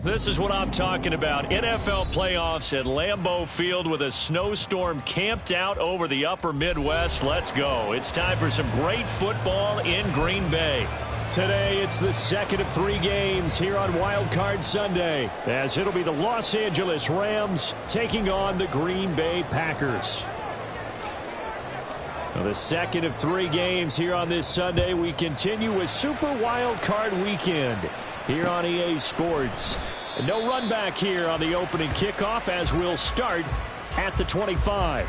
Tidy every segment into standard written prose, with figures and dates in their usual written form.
This is what I'm talking about. NFL playoffs at Lambeau Field with a snowstorm camped out over the upper Midwest. Let's go. It's time for some great football in Green Bay. Today, it's the second of 3 games here on Wild Card Sunday, as it'll be the Los Angeles Rams taking on the Green Bay Packers. Now, the second of 3 games here on this Sunday, we continue with Super Wild Card Weekend here on EA Sports. And no run back here on the opening kickoff, as we'll start at the 25.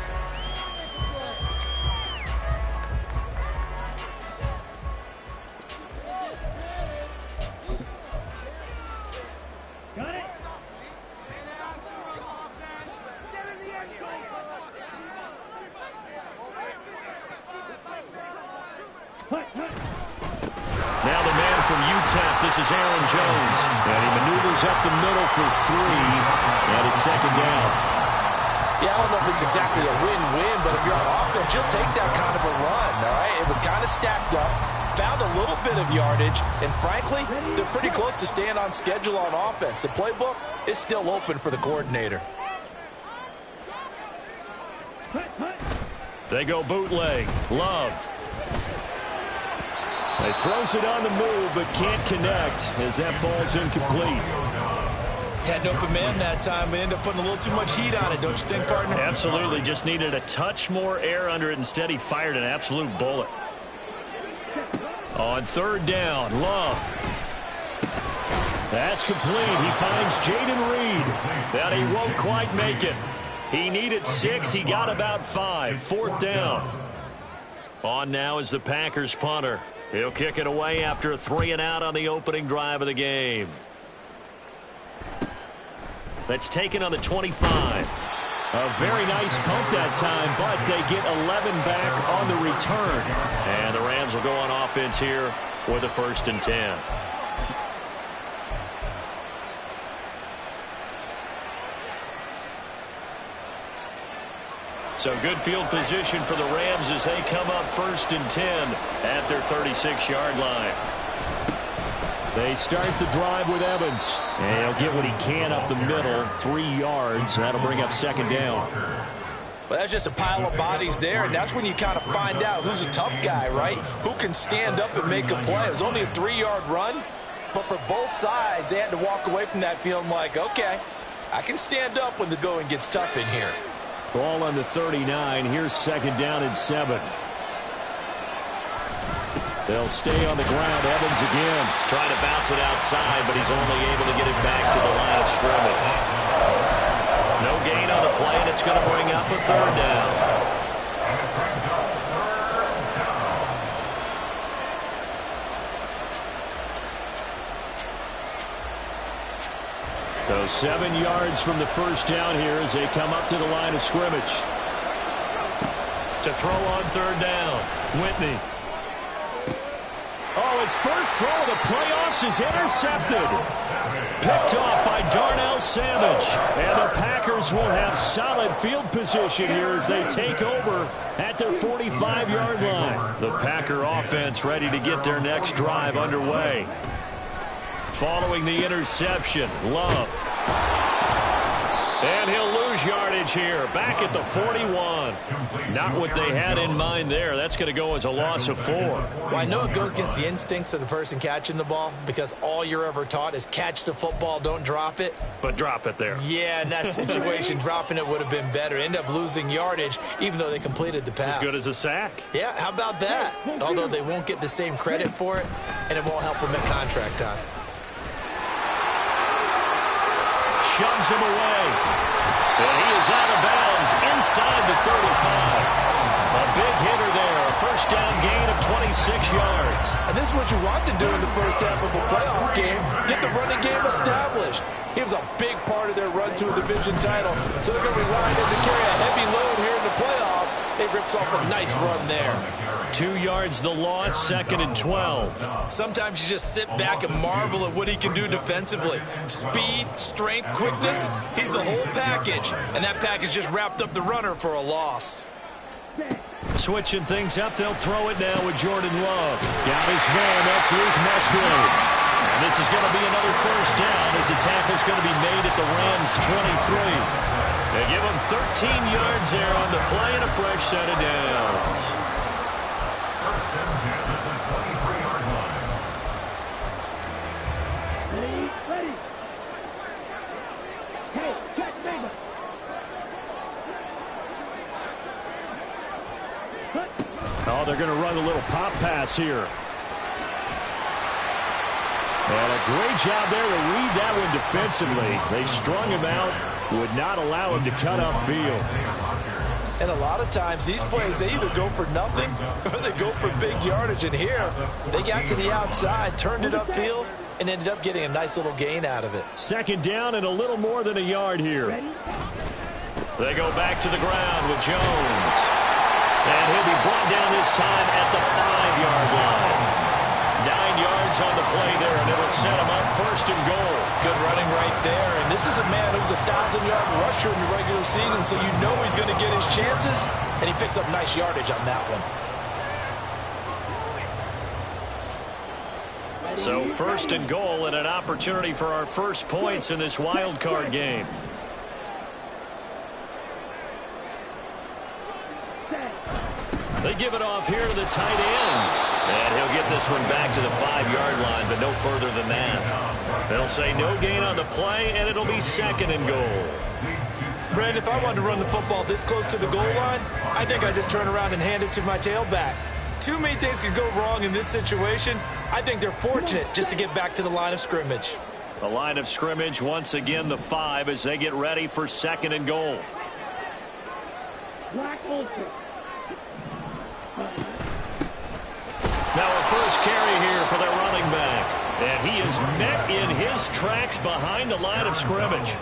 Got it. Now the man from UTEP, this is Aaron Jones. And he maneuvers up the middle for 3, and it's second down. Yeah, I don't know if it's exactly a win-win, but if you're on offense, you'll take that kind of a run, all right? It was kind of stacked up, found a little bit of yardage, and frankly, they're pretty close to staying on schedule on offense. The playbook is still open for the coordinator. They go bootleg. Love. He throws it on the move, but can't connect as that falls incomplete. Had an open man that time, but ended up putting a little too much heat on it, don't you think, partner? Absolutely. Just needed a touch more air under it. Instead, he fired an absolute bullet. On third down, Love. That's complete. He finds Jaden Reed. But he won't quite make it. He needed 6. He got about 5. Fourth down. On now is the Packers punter. He'll kick it away after a 3-and-out on the opening drive of the game. That's taken on the 25. A very nice pump that time, but they get 11 back on the return. And the Rams will go on offense here with a 1st and 10. So good field position for the Rams as they come up 1st and 10 at their 36-yard line. They start the drive with Evans. And he'll get what he can up the middle, 3 yards. That'll bring up second down. Well, that's just a pile of bodies there, and that's when you kind of find out who's a tough guy, right? Who can stand up and make a play. It was only a 3-yard run, but for both sides, they had to walk away from that feeling like, okay, I can stand up when the going gets tough in here. Ball on the 39. Here's second down and 7. They'll stay on the ground. Evans again. Trying to bounce it outside, but he's only able to get it back to the line of scrimmage. No gain on the play, and it's going to bring up a 3rd down. So 7 yards from the first down here as they come up to the line of scrimmage. To throw on 3rd down, Whitney. Oh, his first throw of the playoffs is intercepted. Picked off by Darnell Savage. And the Packers will have solid field position here as they take over at their 45-yard line. The Packer offense ready to get their next drive underway. Following the interception, Love. And he'll lose yardage here, back at the 41. Not what they had in mind there. That's going to go as a loss of 4. Well, I know it goes against the instincts of the person catching the ball because all you're ever taught is catch the football, don't drop it. But drop it there. Yeah, in that situation, dropping it would have been better. End up losing yardage, even though they completed the pass. As good as a sack. Yeah, how about that? Although they won't get the same credit for it, and it won't help them at contract time. Shoves him away. And he is out of bounds inside the 35. A big hitter there. A first down gain of 26 yards. And this is what you want to do in the first half of a playoff game. Get the running game established. He was a big part of their run to a division title. So they're going to rely on him to carry a heavy load here in the playoffs. He rips off a nice run there. 2 yards the loss, 2nd and 12. Sometimes you just sit back and marvel at what he can do defensively. Speed, strength, quickness, he's the whole package. And that package just wrapped up the runner for a loss. Switching things up, they'll throw it now with Jordan Love. Got his man, that's Luke Musgrave. And this is going to be another first down as the tackle's going to be made at the Rams' 23. They give them 13 yards there on the play and a fresh set of downs. First and 10 at the 23-yard line. Ready. Hey, check, neighbor. Oh, they're going to run a little pop pass here. And a great job there to read that one defensively. They strung him out, would not allow him to cut upfield. And a lot of times these plays, they either go for nothing or they go for big yardage. And here, they got to the outside, turned it upfield, and ended up getting a nice little gain out of it. Second down and a little more than a yard here. They go back to the ground with Jones. And he'll be brought down this time at the 5-yard line. 9 yards on the play there, and it'll set him up first and goal. Good running right there. And this is a man who was a 1,000-yard rusher in the regular season, so you know he's going to get his chances, and he picks up nice yardage on that one. So first and goal and an opportunity for our first points in this wild card game. They give it off here to the tight end. And he'll get this one back to the 5-yard line, but no further than that. They'll say no gain on the play, and it'll be second and goal. Brandon, if I wanted to run the football this close to the goal line, I think I'd just turn around and hand it to my tailback. Too many things could go wrong in this situation. I think they're fortunate just to get back to the line of scrimmage. The line of scrimmage, once again, the 5 as they get ready for second and goal. Now a first carry here for their running back. And he is met in his tracks behind the line of scrimmage.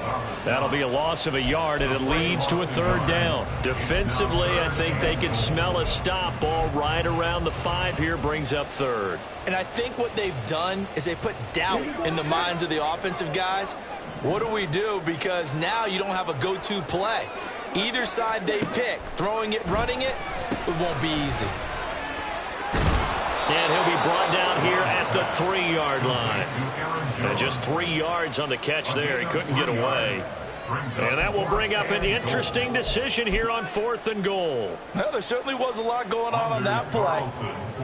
That'll be a loss of a yard, and it leads to a third down. Defensively, I think they can smell a stop. Ball right around the 5 here brings up third. And I think what they've done is they put doubt in the minds of the offensive guys. What do we do? Because now you don't have a go-to play. Either side they pick, throwing it, running it, it won't be easy. And he'll be brought down here at the 3-yard line. And just 3 yards on the catch there. He couldn't get away. And that will bring up an interesting decision here on 4th and goal. Well, there certainly was a lot going on that play.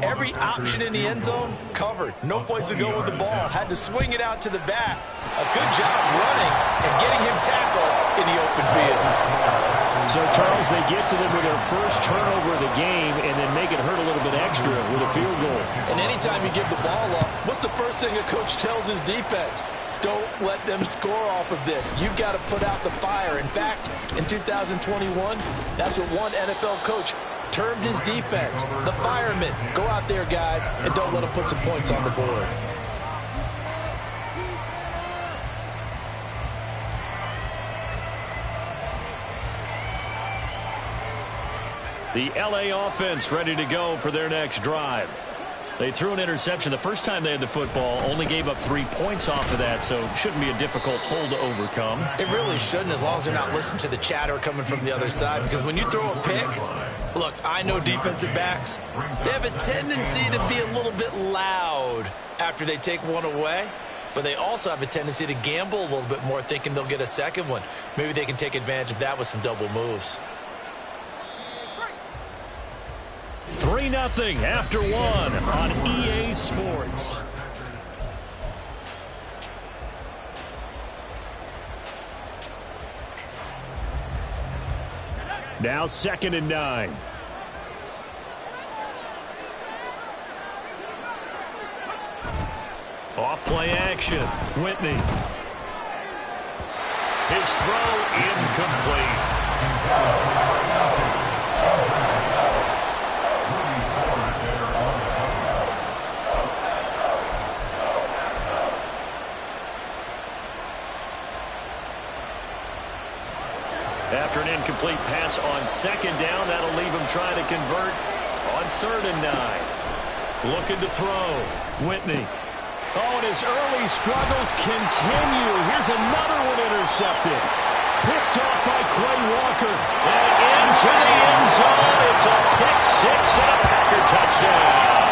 Every option in the end zone covered. No place to go with the ball. Had to swing it out to the back. A good job running and getting him tackled in the open field. So, Charles, they get to them with their first turnover of the game and then make it hurt a little bit extra with a field goal. And anytime you give the ball up, what's the first thing a coach tells his defense? Don't let them score off of this. You've got to put out the fire. In fact, in 2021, that's what one NFL coach termed his defense. The firemen. Go out there, guys, and don't let them put some points on the board. The LA offense ready to go for their next drive. They threw an interception the first time they had the football, only gave up 3 points off of that, so shouldn't be a difficult hole to overcome. It really shouldn't, as long as they're not listening to the chatter coming from the other side, because when you throw a pick, look, I know defensive backs, they have a tendency to be a little bit loud after they take one away, but they also have a tendency to gamble a little bit more, thinking they'll get a second one. Maybe they can take advantage of that with some double moves. 3-0 after 1 on EA Sports. Now 2nd and 9. Off play action. Whitney. His throw incomplete. After an incomplete pass on 2nd down, that'll leave him trying to convert on 3rd and 9. Looking to throw. Whitney. Oh, and his early struggles continue. Here's another one intercepted. Picked off by Quay Walker. And into the end zone. It's a pick 6 and a Packer touchdown.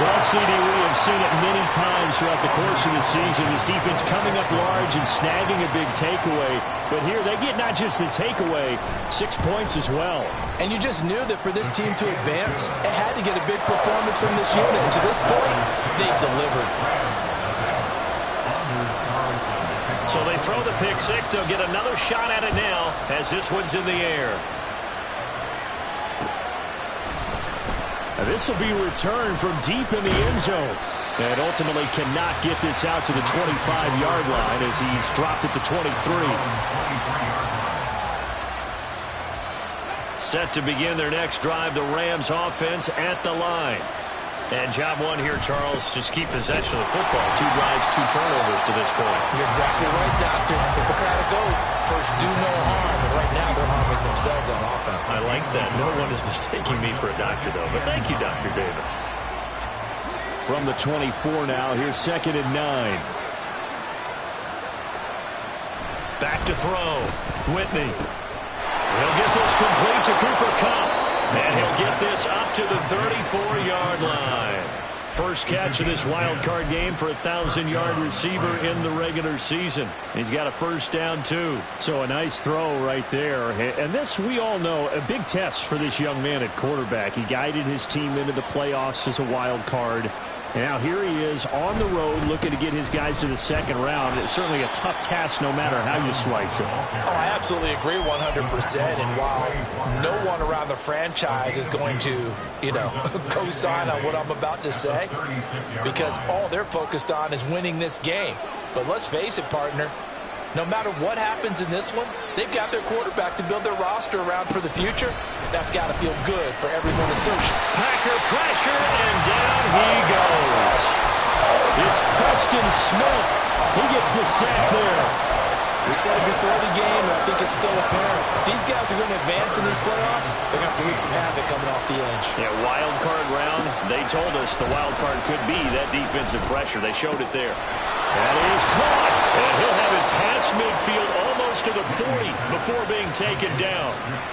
Well, CD, we have we've seen it many times throughout the course of the season. This defense coming up large and snagging a big takeaway. But here they get not just the takeaway, 6 points as well. And you just knew that for this team to advance, it had to get a big performance from this unit. And to this point, they've delivered. So they throw the pick six. They'll get another shot at it now as this one's in the air. This will be returned from deep in the end zone. And ultimately cannot get this out to the 25-yard line as he's dropped at the 23. Set to begin their next drive, the Rams offense at the line. And job one here, Charles, just keep possession of the football. 2 drives, 2 turnovers to this point. You're exactly right, Doctor. Hippocratic oath. First, do no harm. And right now, they're harming themselves on offense. I like that. No one is mistaking me for a doctor, though. But thank you, Dr. Davis. From the 24 now, here's 2nd and 9. Back to throw. Whitney. He'll get this complete to Cooper Kupp. And he'll get this up to the 34-yard line. First catch of this wild card game for a 1,000-yard receiver in the regular season. He's got a first down, too. So a nice throw right there. And this, we all know, a big test for this young man at quarterback. He guided his team into the playoffs as a wild card. And now here he is on the road looking to get his guys to the 2nd round. It's certainly a tough task no matter how you slice it. Oh, I absolutely agree 100%. And while no one around the franchise is going to, co-sign on what I'm about to say, because all they're focused on is winning this game. But let's face it, partner, no matter what happens in this one, they've got their quarterback to build their roster around for the future. That's got to feel good for everyone associated. Packer pressure, and down he goes. It's Preston Smith. He gets the sack there. We said it before the game, and I think it's still apparent. If these guys are going to advance in these playoffs, they're going to have to wreak some havoc coming off the edge. Yeah, wild card round. They told us the wild card could be that defensive pressure. They showed it there. That is caught, and he'll have it past midfield almost to the 40 before being taken down.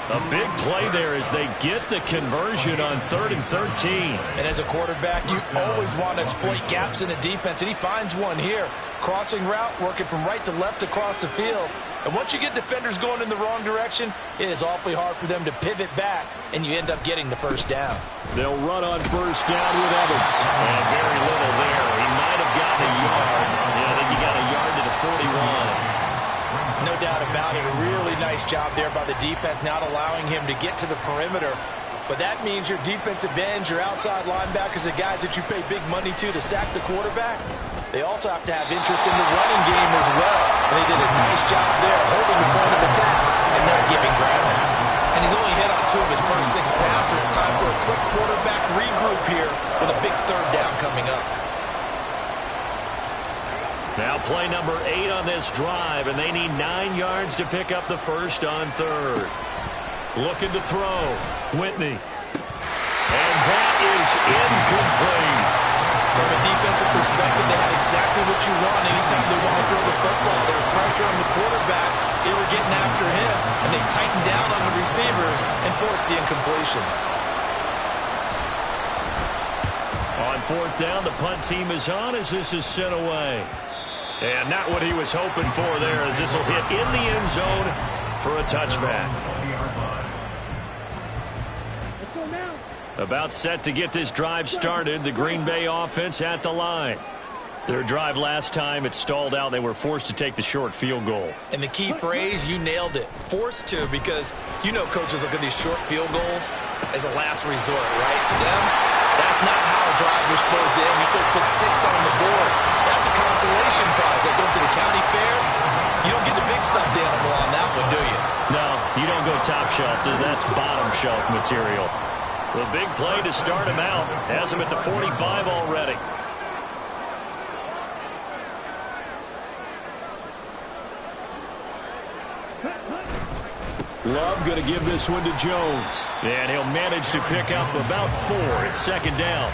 A big play there as they get the conversion on 3rd and 13. And as a quarterback, you always want to exploit gaps in the defense, and he finds one here. Crossing route, working from right to left across the field. And once you get defenders going in the wrong direction, it is awfully hard for them to pivot back, and you end up getting the first down. They'll run on first down with Evans. And very little there. He might have gotten a yard. Yeah, I think he got a yard to the 41. No doubt about it. A really nice job there by the defense, not allowing him to get to the perimeter. But that means your defensive ends, your outside linebackers, the guys that you pay big money to sack the quarterback, they also have to have interest in the running game as well. And they did a nice job there holding the point of attack and not giving ground. And he's only hit on 2 of his first 6 passes. Time for a quick quarterback regroup here with a big 3rd down coming up. Now play number 8 on this drive, and they need 9 yards to pick up the first on 3rd. Looking to throw. Whitney. And that is incomplete. From a defensive perspective, they had exactly what you want. Anytime they want to throw the football, there's pressure on the quarterback. They were getting after him, and they tightened down on the receivers and forced the incompletion. On 4th down, the punt team is on as this is sent away. And not what he was hoping for there, as this will hit in the end zone for a touchback. About set to get this drive started, the Green Bay offense at the line. Their drive last time, it stalled out. They were forced to take the short field goal. And the key phrase, you nailed it, forced to, because coaches look at these short field goals as a last resort, right? To them, that's not how drives are supposed to end. You're supposed to put 6 on the board. That's a consolation prize. Like going to the county fair, you don't get the big stuffed animal on that one, do you? No, you don't go top shelf. That's bottom shelf material. The big play to start him out has him at the 45 already. Love going to give this one to Jones. And he'll manage to pick up about 4. It's 2nd down.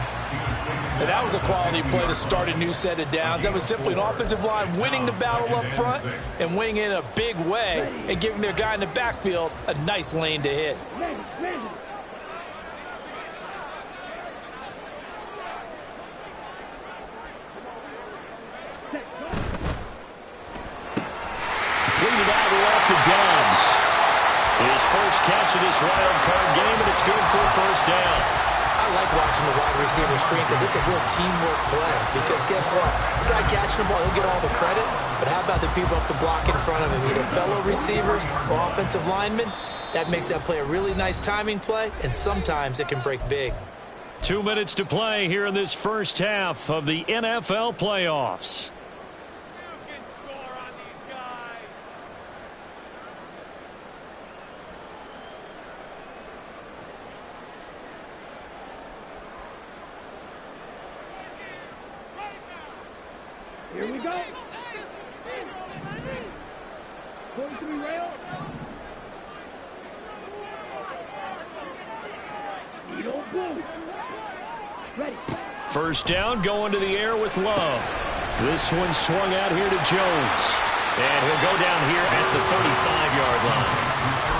And that was a quality play to start a new set of downs. That was simply an offensive line winning the battle up front and winning in a big way and giving their guy in the backfield a nice lane to hit. watching the wide receiver screen because it's a real teamwork play. Because guess what? The guy catching the ball, he'll get all the credit. But how about the people up to block in front of him, either fellow receivers or offensive linemen? That makes that play a really nice timing play, and sometimes it can break big. 2 minutes to play here in this first half of the NFL playoffs. Here we go. 43 rail. You don't move. Ready. First down, going to the air with Love. This one swung out here to Jones. And he'll go down here at the 35-yard line.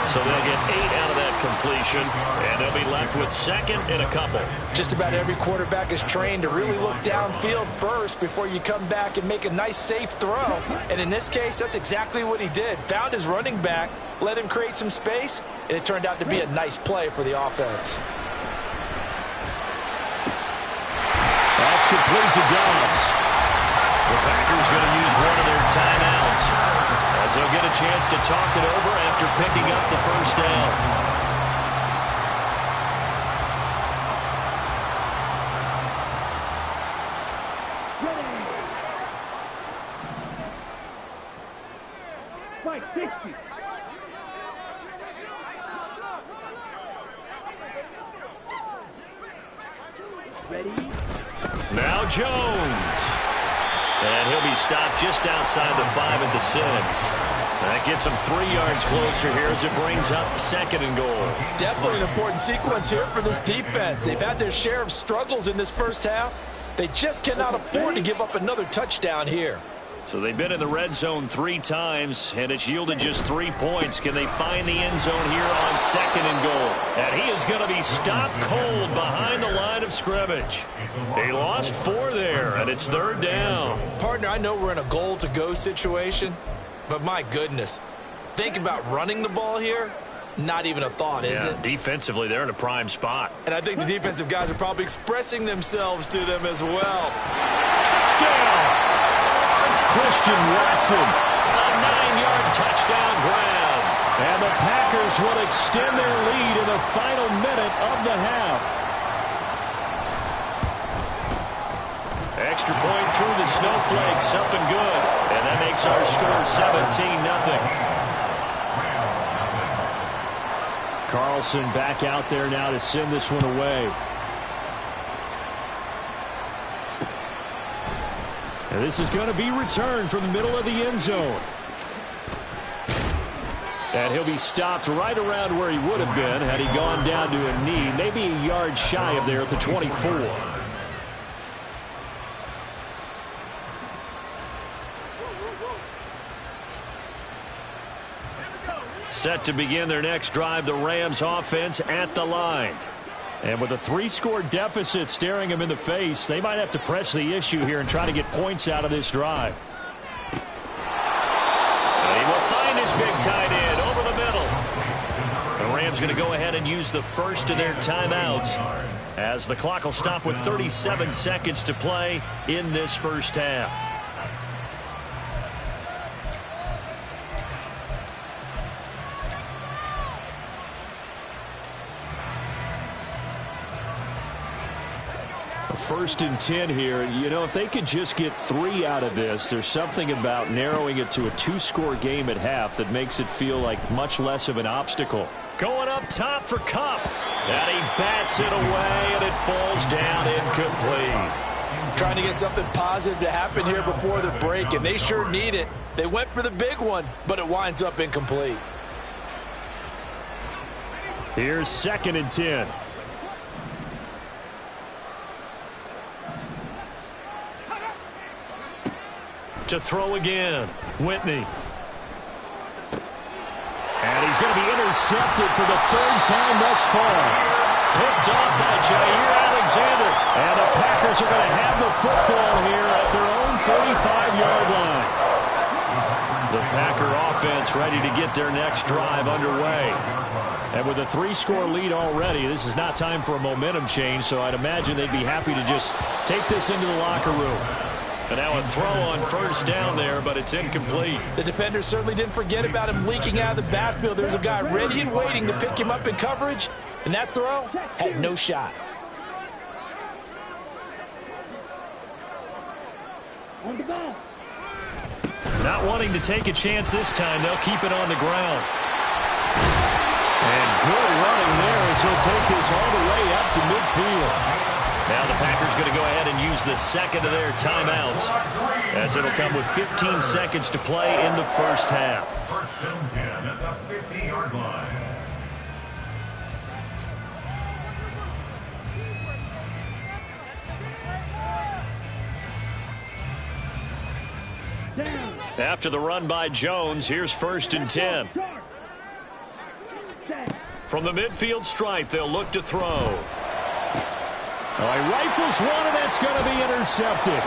So they'll get 8 out of that completion, and they'll be left with second and a couple. Just about every quarterback is trained to really look downfield first before you come back and make a nice, safe throw. And in this case, that's exactly what he did. Found his running back, let him create some space, and it turned out to be a nice play for the offense. That's complete to Dobbs. The Packers going to use one of their timeouts as they'll get a chance to talk it over after picking up the first down. Fight 60. Ready. Now Jones. And he'll be stopped just outside the 5 at the 6. That gets him 3 yards closer here as it brings up second and goal. Definitely an important sequence here for this defense. They've had their share of struggles in this first half. They just cannot afford to give up another touchdown here. So they've been in the red zone 3 times, and it's yielded just 3 points. Can they find the end zone here on second and goal? And he is going to be stopped cold behind the line of scrimmage. They lost 4 there, and it's third down. Partner, I know we're in a goal-to-go situation, but my goodness, think about running the ball here. Not even a thought, is it? Defensively, they're in a prime spot. And I think the defensive guys are probably expressing themselves to them as well. Touchdown! Christian Watson. A 9-yard touchdown grab. And the Packers will extend their lead in the final minute of the half. Extra point through the snowflakes, up and good. And that makes our score 17-0. Carlson back out there now to send this one away. And this is going to be returned from the middle of the end zone. And he'll be stopped right around where he would have been had he gone down to a knee, maybe a yard shy of there at the 24. Set to begin their next drive, the Rams offense at the line. And with a 3-score deficit staring them in the face, they might have to press the issue here and try to get points out of this drive. And he will find his big tight end over the middle. The Rams going to go ahead and use the first of their timeouts as the clock will stop with 37 seconds to play in this first half. First and 10 here. You know, if they could just get 3 out of this, there's something about narrowing it to a 2-score game at half that makes it feel like much less of an obstacle. Going up top for Kupp. And he bats it away, and it falls down incomplete. Trying to get something positive to happen here before the break, and they sure need it. They went for the big one, but it winds up incomplete. Here's second and 10. To throw again, Whitney. And he's going to be intercepted for the 3rd time thus far. Picked up by Jair Alexander. And the Packers are going to have the football here at their own 35-yard line. The Packer offense ready to get their next drive underway. And with a 3-score lead already, this is not time for a momentum change, so I'd imagine they'd be happy to just take this into the locker room. And now a throw on first down there, but it's incomplete. The defender certainly didn't forget about him leaking out of the backfield. There's a guy ready and waiting to pick him up in coverage, and that throw had no shot. On the ball. Not wanting to take a chance this time, they'll keep it on the ground. And good running there as he'll take this all the way up to midfield. Now the Packers going to go ahead and use the second of their timeouts, as it'll come with 15 seconds to play in the first half. First and 10 at the 50-yard line. Down. After the run by Jones, here's first and 10. Charge. Set. From the midfield stripe, they'll look to throw. Oh, he rifles one, and that's going to be intercepted.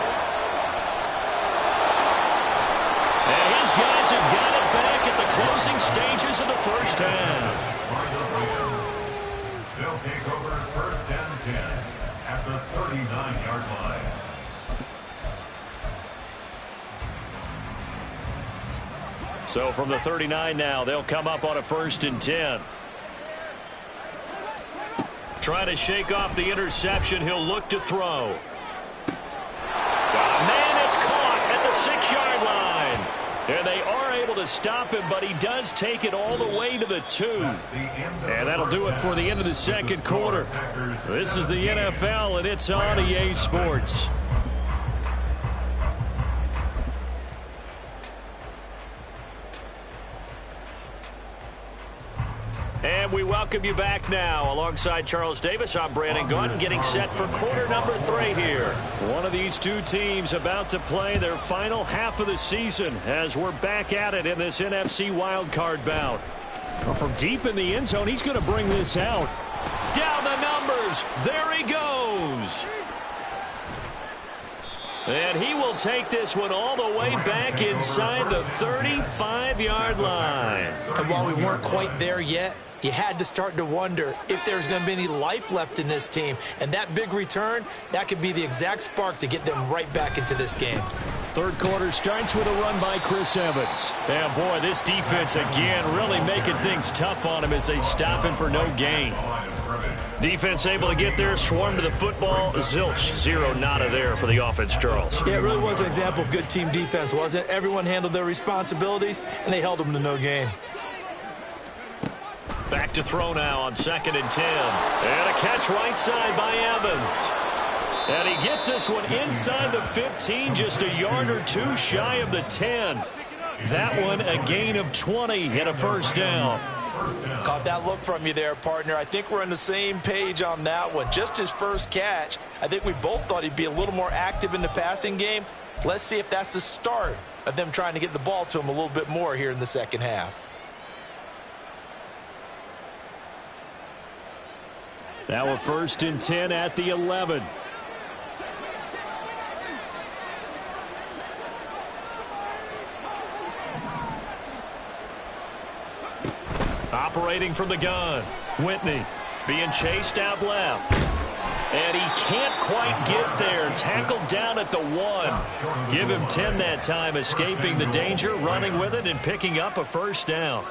And his guys have got it back at the closing stages of the first half. They'll take over first and 10 at the 39-yard line. So from the 39 now, they'll come up on a first and 10. Trying to shake off the interception. He'll look to throw. Man, it's caught at the 6-yard line. And they are able to stop him, but he does take it all the way to the 2. And that'll do it for the end of the second quarter. This is the NFL, and it's on EA Sports. And we welcome you back now. Alongside Charles Davis, I'm Brandon Gunn, getting set for quarter number 3 here. One of these two teams about to play their final half of the season as we're back at it in this NFC wildcard bout. Well, from deep in the end zone, he's going to bring this out. Down the numbers. There he goes. And he will take this one all the way back inside the 35-yard line. And while we weren't quite there yet, you had to start to wonder if there's going to be any life left in this team. And that big return, that could be the exact spark to get them right back into this game. Third quarter starts with a run by Chris Evans. And boy, this defense again really making things tough on him as they stop him for no gain. Defense able to get there, swarm to the football. Zilch, 0 nada there for the offense, Charles. Yeah, it really was an example of good team defense, wasn't it? Everyone handled their responsibilities, and they held them to no gain. Back to throw now on 2nd and 10. And a catch right side by Evans. And he gets this one inside the 15, just a yard or two shy of the 10. That one a gain of 20 and a first down. Caught that look from you there, partner. I think we're on the same page on that one. Just his first catch. I think we both thought he'd be a little more active in the passing game. Let's see if that's the start of them trying to get the ball to him a little bit more here in the second half. Now a first and 10 at the 11. Operating from the gun. Whitney being chased out left. And he can't quite get there. Tackled down at the 1. Give him 10 that time, escaping the danger, running with it, and picking up a first down.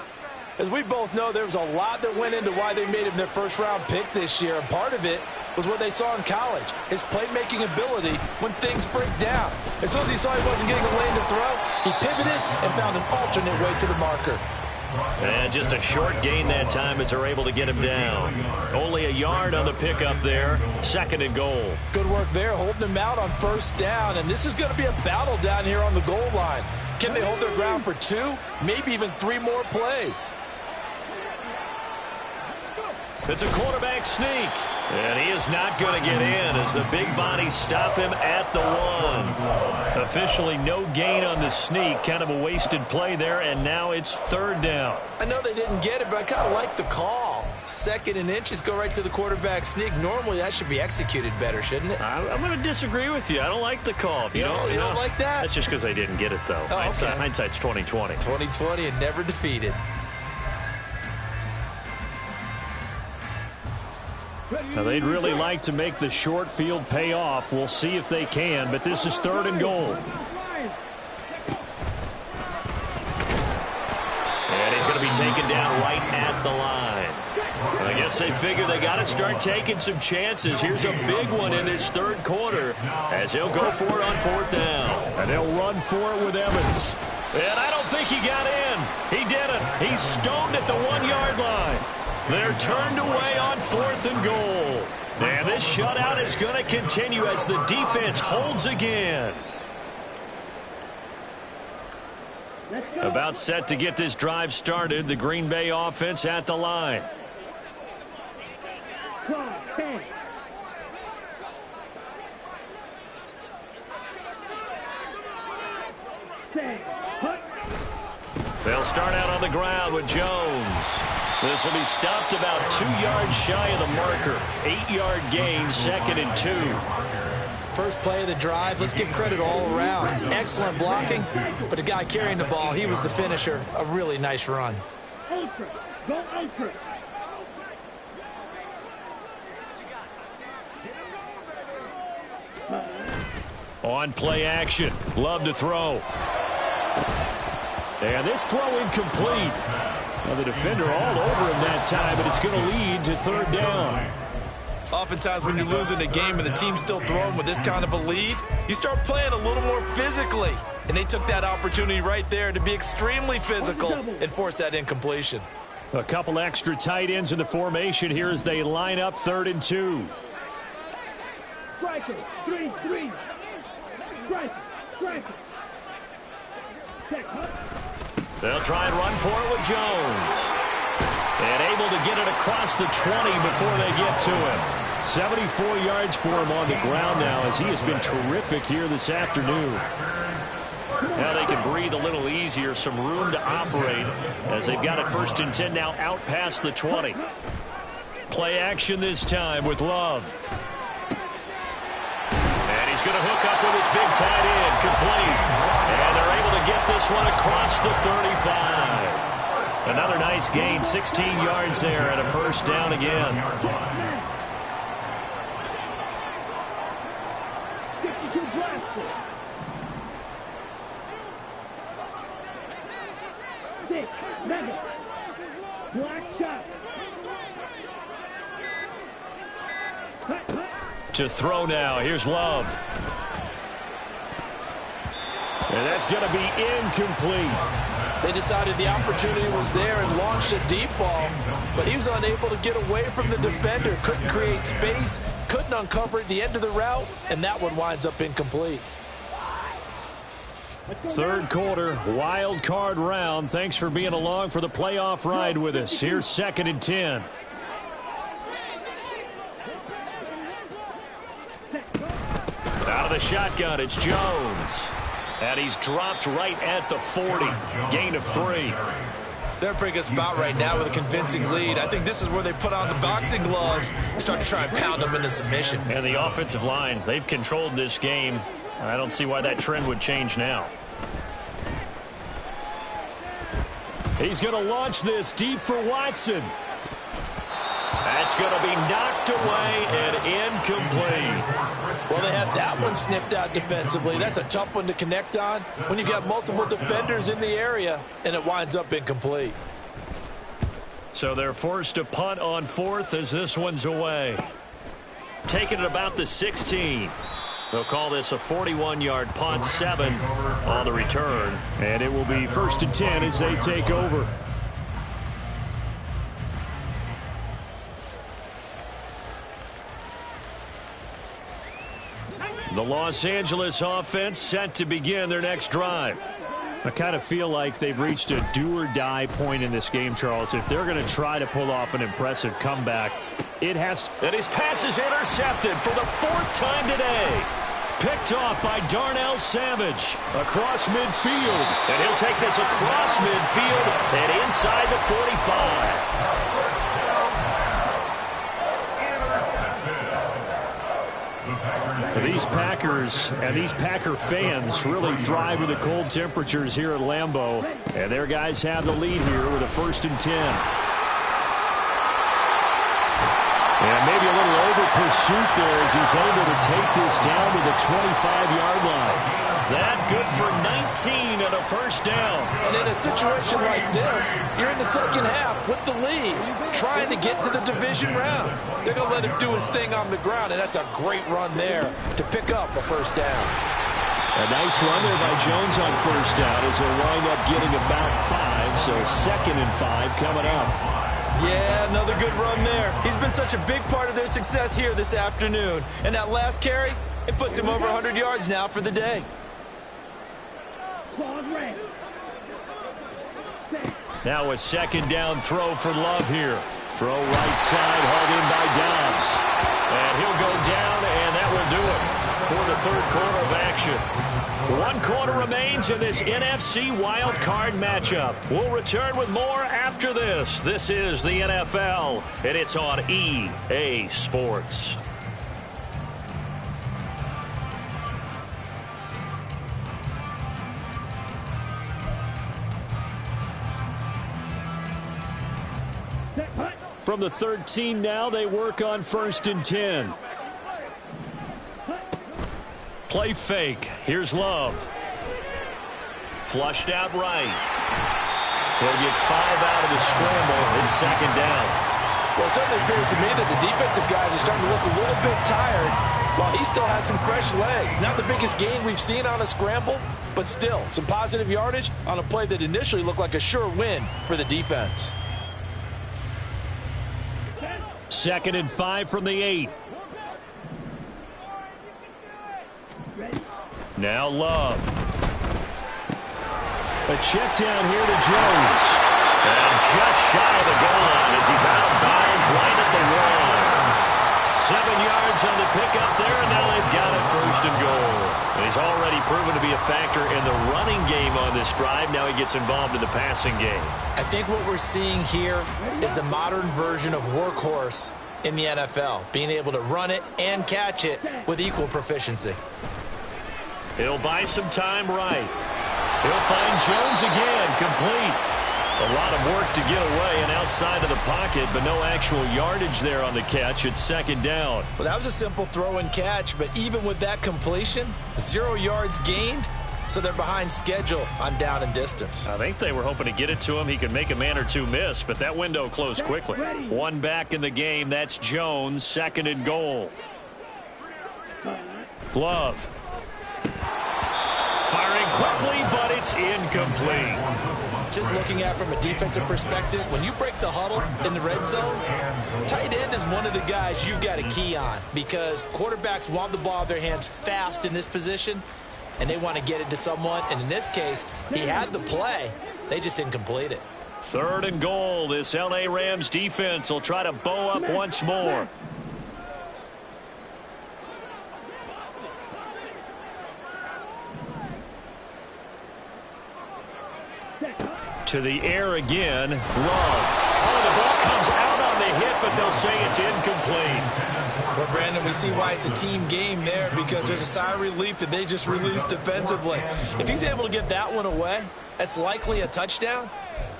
As we both know, there was a lot that went into why they made him their first-round pick this year, and part of it was what they saw in college, his playmaking ability when things break down. As soon as he saw he wasn't getting a lane to throw, he pivoted and found an alternate way to the marker. And just a short gain that time as they're able to get him down. Only a yard on the pickup there. 2nd and goal. Good work there, holding him out on first down, and this is going to be a battle down here on the goal line. Can they hold their ground for 2, maybe even 3 more plays? It's a quarterback sneak. And he is not going to get in as the big bodies stop him at the 1. Officially no gain on the sneak. Kind of a wasted play there, and now it's 3rd down. I know they didn't get it, but I kind of like the call. 2nd and inches, go right to the quarterback sneak. Normally, that should be executed better, shouldn't it? I'm going to disagree with you. I don't like the call. You don't like that? That's just because I didn't get it, though. Oh, okay. Hindsight's 20/20. 20/20 and never defeated. Now, they'd really like to make the short field pay off. We'll see if they can, but this is 3rd and goal. And he's going to be taken down right at the line. I guess they figure they got to start taking some chances. Here's a big one in this 3rd quarter as he'll go for it on 4th down. And they'll run for it with Evans. And I don't think he got in. He didn't. He's stoned at the 1-yard line. They're turned away on 4th and goal. And this shutout is going to continue as the defense holds again. About set to get this drive started. The Green Bay offense at the line. They'll start out on the ground with Jones. This will be stopped about 2 yards shy of the marker. 8-yard gain, 2nd and 2. First play of the drive, let's give credit all around. Excellent blocking, but the guy carrying the ball, he was the finisher. A really nice run. Ultra. Go ultra. On play action. Love to throw. And this throw incomplete. Now the defender all over him that time, but it's going to lead to 3rd down. Oftentimes when you're losing a game and the team's still throwing with this kind of a lead, you start playing a little more physically. And they took that opportunity right there to be extremely physical and force that incompletion. A couple extra tight ends in the formation here as they line up 3rd and 2. Striker. 3-3. Striker. They'll try and run for it with Jones. And able to get it across the 20 before they get to him. 74 yards for him on the ground now as he has been terrific here this afternoon. Now they can breathe a little easier, some room to operate as they've got it 1st and 10 now out past the 20. Play action this time with Love. And he's going to hook up with his big tight end, complete. And they're able to get this one across the 35. Another nice gain, 16 yards there and a 1st down again. 52 drafted. 6, Madden. Black shot. To throw now, here's Love. And that's going to be incomplete. They decided the opportunity was there and launched a deep ball, but he was unable to get away from the defender, couldn't create space, couldn't uncover at the end of the route, and that one winds up incomplete. 3rd quarter, wild card round. Thanks for being along for the playoff ride with us. Here's 2nd and 10. Out of the shotgun, it's Jones. And he's dropped right at the 40. Gain of 3. They're in a pretty good spot right now with a convincing lead. I think this is where they put on the boxing gloves and start to try and pound them into submission. And the offensive line, they've controlled this game. I don't see why that trend would change now. He's going to launch this deep for Watson. That's going to be knocked away and incomplete. Well, they had that one snipped out defensively. That's a tough one to connect on when you got multiple defenders in the area, and it winds up incomplete. So they're forced to punt on 4th as this one's away. Taking it about the 16. They'll call this a 41-yard punt, 7 on the return. And it will be 1st and 10 as they take over. The Los Angeles offense set to begin their next drive. I kind of feel like they've reached a do-or-die point in this game, Charles. If they're going to try to pull off an impressive comeback, it has... And his pass is intercepted for the 4th time today. Picked off by Darnell Savage across midfield. And he'll take this across midfield and inside the 45. These Packers and these Packer fans really thrive with the cold temperatures here at Lambeau. And their guys have the lead here with a 1st and 10. And maybe a little over pursuit there as he's able to take this down to the 25-yard line. That good for 19 and a 1st down. And in a situation like this, you're in the second half with the lead, trying to get to the division round. They're going to let him do his thing on the ground, and that's a great run there to pick up a 1st down. A nice run there by Jones on 1st down as they'll wind up getting about 5, so 2nd and 5 coming up. Yeah, another good run there. He's been such a big part of their success here this afternoon. And that last carry, it puts him over 100 yards now for the day. Now a 2nd down throw for Love here. Throw right side, hauled in by Dobbs. And he'll go down, and that will do it for the 3rd quarter of action. 1 quarter remains in this NFC Wild Card matchup. We'll return with more after this. This is the NFL, and it's on EA Sports. From the 13 now, they work on 1st and 10. Play fake. Here's Love. Flushed out right. He'll get 5 out of the scramble in 2nd down. Well, it certainly appears to me that the defensive guys are starting to look a little bit tired while he still has some fresh legs. Not the biggest gain we've seen on a scramble, but still some positive yardage on a play that initially looked like a sure win for the defense. 2nd and 5 from the 8. Now Love. A check down here to Jones. And just shy of the goal line as he's out of bounds right at the line. 7 yards on the pickup there, and now they've got it 1st and goal. And he's already proven to be a factor in the running game on this drive. Now he gets involved in the passing game. I think what we're seeing here is the modern version of workhorse in the NFL, being able to run it and catch it with equal proficiency. He'll buy some time right. He'll find Jones again, complete. A lot of work to get away and outside of the pocket, but no actual yardage there on the catch. It's 2nd down. Well, that was a simple throw and catch, but even with that completion, 0 yards gained, so they're behind schedule on down and distance. I think they were hoping to get it to him. He could make a man or two miss, but that window closed quickly. 1 back in the game. That's Jones, 2nd and goal. Love. Firing quickly, but it's incomplete. Just looking at it from a defensive perspective, when you break the huddle in the red zone, tight end is one of the guys you've got a key on because quarterbacks want the ball in their hands fast in this position, and they want to get it to someone. And in this case, he had the play. They just didn't complete it. 3rd and goal. This L.A. Rams defense will try to bow up once more. To the air again. Love. Oh, the ball comes out on the hit, but they'll say it's incomplete. Well, Brandon, we see why it's a team game there because there's a sigh of relief that they just released defensively. If he's able to get that one away, that's likely a touchdown.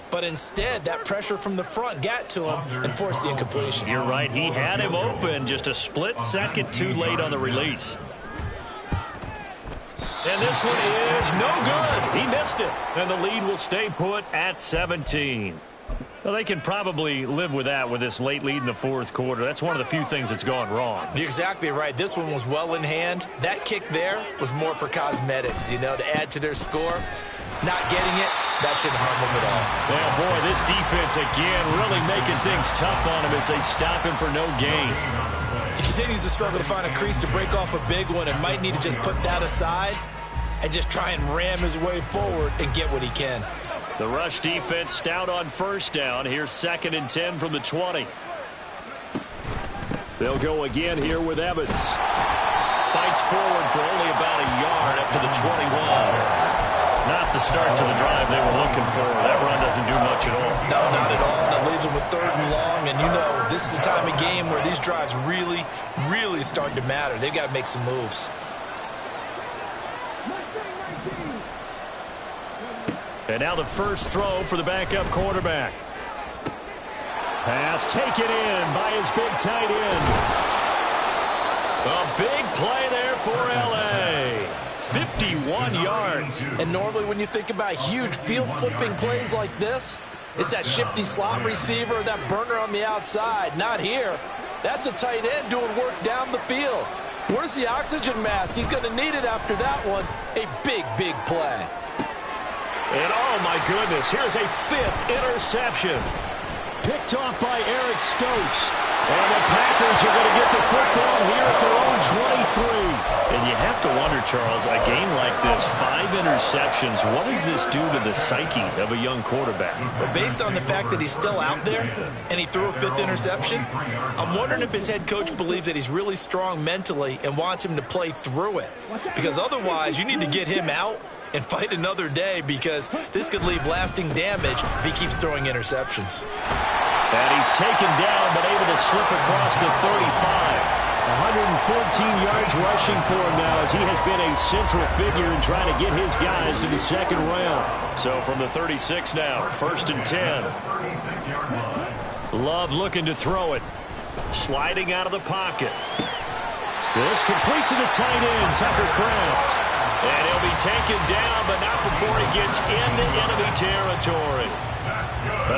But instead, that pressure from the front got to him and forced the incompletion. You're right. He had him open, just a split second too late on the release. And this one is no good. He missed it. And the lead will stay put at 17. Well, they can probably live with that with this late lead in the 4th quarter. That's one of the few things that's gone wrong. You're exactly right. This one was well in hand. That kick there was more for cosmetics, to add to their score. Not getting it, that shouldn't harm them at all. Well, boy, this defense again really making things tough on him as they stop him for no gain. He continues to struggle to find a crease to break off a big one and might need to just put that aside and just try and ram his way forward and get what he can. The rush defense stout on 1st down. Here's 2nd and 10 from the 20. They'll go again here with Evans. Fights forward for only about a yard up to the 21. Not the start to the drive they were looking for. That run doesn't do much at all. No, not at all. That leaves them with 3rd and long, and you know this is the time of game where these drives really, really start to matter. They've got to make some moves. And now the first throw for the backup quarterback. Pass taken in by his big tight end. A big play there for L.A. 51 yards. And normally when you think about huge field-flipping plays like this, it's that shifty slot receiver, that burner on the outside. Not here. That's a tight end doing work down the field. Where's the oxygen mask? He's going to need it after that one. A big, big play. And oh my goodness, here's a 5th interception. Picked off by Eric Stokes. And the Packers are going to get the football here at their own 23. And you have to wonder, Charles, a game like this, 5 interceptions, what does this do to the psyche of a young quarterback? But based on the fact that he's still out there and he threw a 5th interception, I'm wondering if his head coach believes that he's really strong mentally and wants him to play through it. Because otherwise, you need to get him out and fight another day, because this could leave lasting damage if he keeps throwing interceptions. And he's taken down, but able to slip across the 35. 114 yards rushing for him now, as he has been a central figure in trying to get his guys to the 2nd round. So from the 36 now, 1st and 10. Love looking to throw it. Sliding out of the pocket. This complete to the tight end, Tucker Kraft. And he'll be taken down, but not before he gets into enemy territory.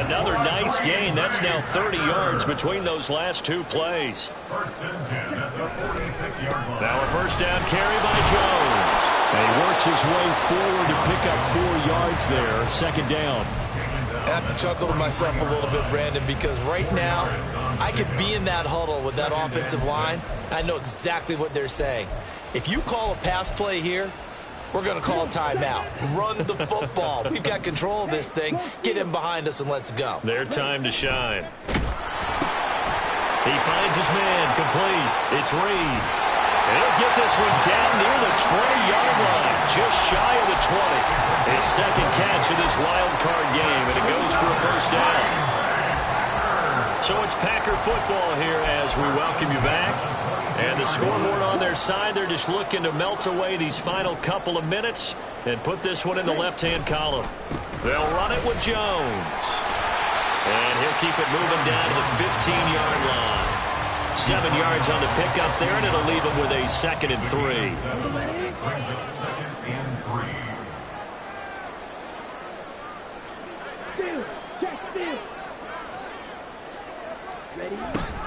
Another nice gain. That's now 30 yards between those last 2 plays. 1st and 10 at the 46-yard line. Now a 1st down carry by Jones. And he works his way forward to pick up 4 yards there. 2nd down. I have to chuckle to myself a little bit, Brandon, because right now I could be in that huddle with that offensive line. I know exactly what they're saying. If you call a pass play here, we're going to call a timeout. Run the football. We've got control of this thing. Get him behind us and let's go. Their time to shine. He finds his man complete. It's Reed. And he'll get this one down near the 20-yard line, just shy of the 20. His 2nd catch of this wild card game, and it goes for a 1st down. So it's Packer football here as we welcome you back. And the scoreboard on their side, they're just looking to melt away these final couple of minutes and put this one in the left-hand column. They'll run it with Jones. And he'll keep it moving down to the 15-yard line. 7 yards on the pickup there, and it'll leave him with a 2nd and 3. Brings up 2nd and 3. Steal. Check steal. Ready?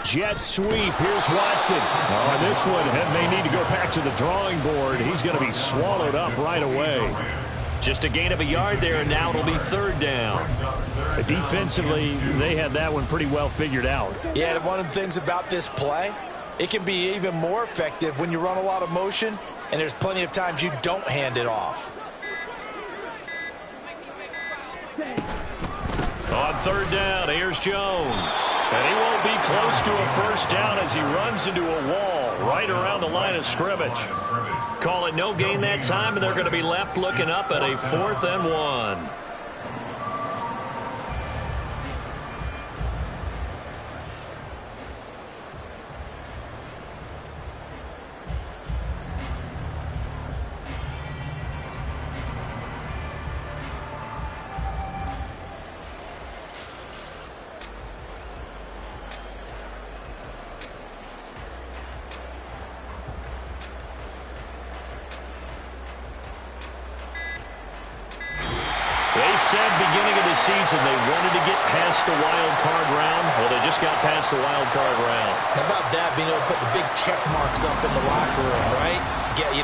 Jet sweep. Here's Watson. Oh, and this one may need to go back to the drawing board. He's going to be swallowed up right away. Just a gain of a yard there, and now it'll be 3rd down. Defensively, they had that one pretty well figured out. Yeah, and one of the things about this play, it can be even more effective when you run a lot of motion, and there's plenty of times you don't hand it off. On 3rd down, here's Jones. And he won't be close to a 1st down as he runs into a wall right around the line of scrimmage. Call it no gain that time, and they're going to be left looking up at a 4th and 1. Said beginning of the season they wanted to get past the wild card round. Well, they just got past the wild card round. How about that, being able to put the big check marks up in the locker room, right? Get,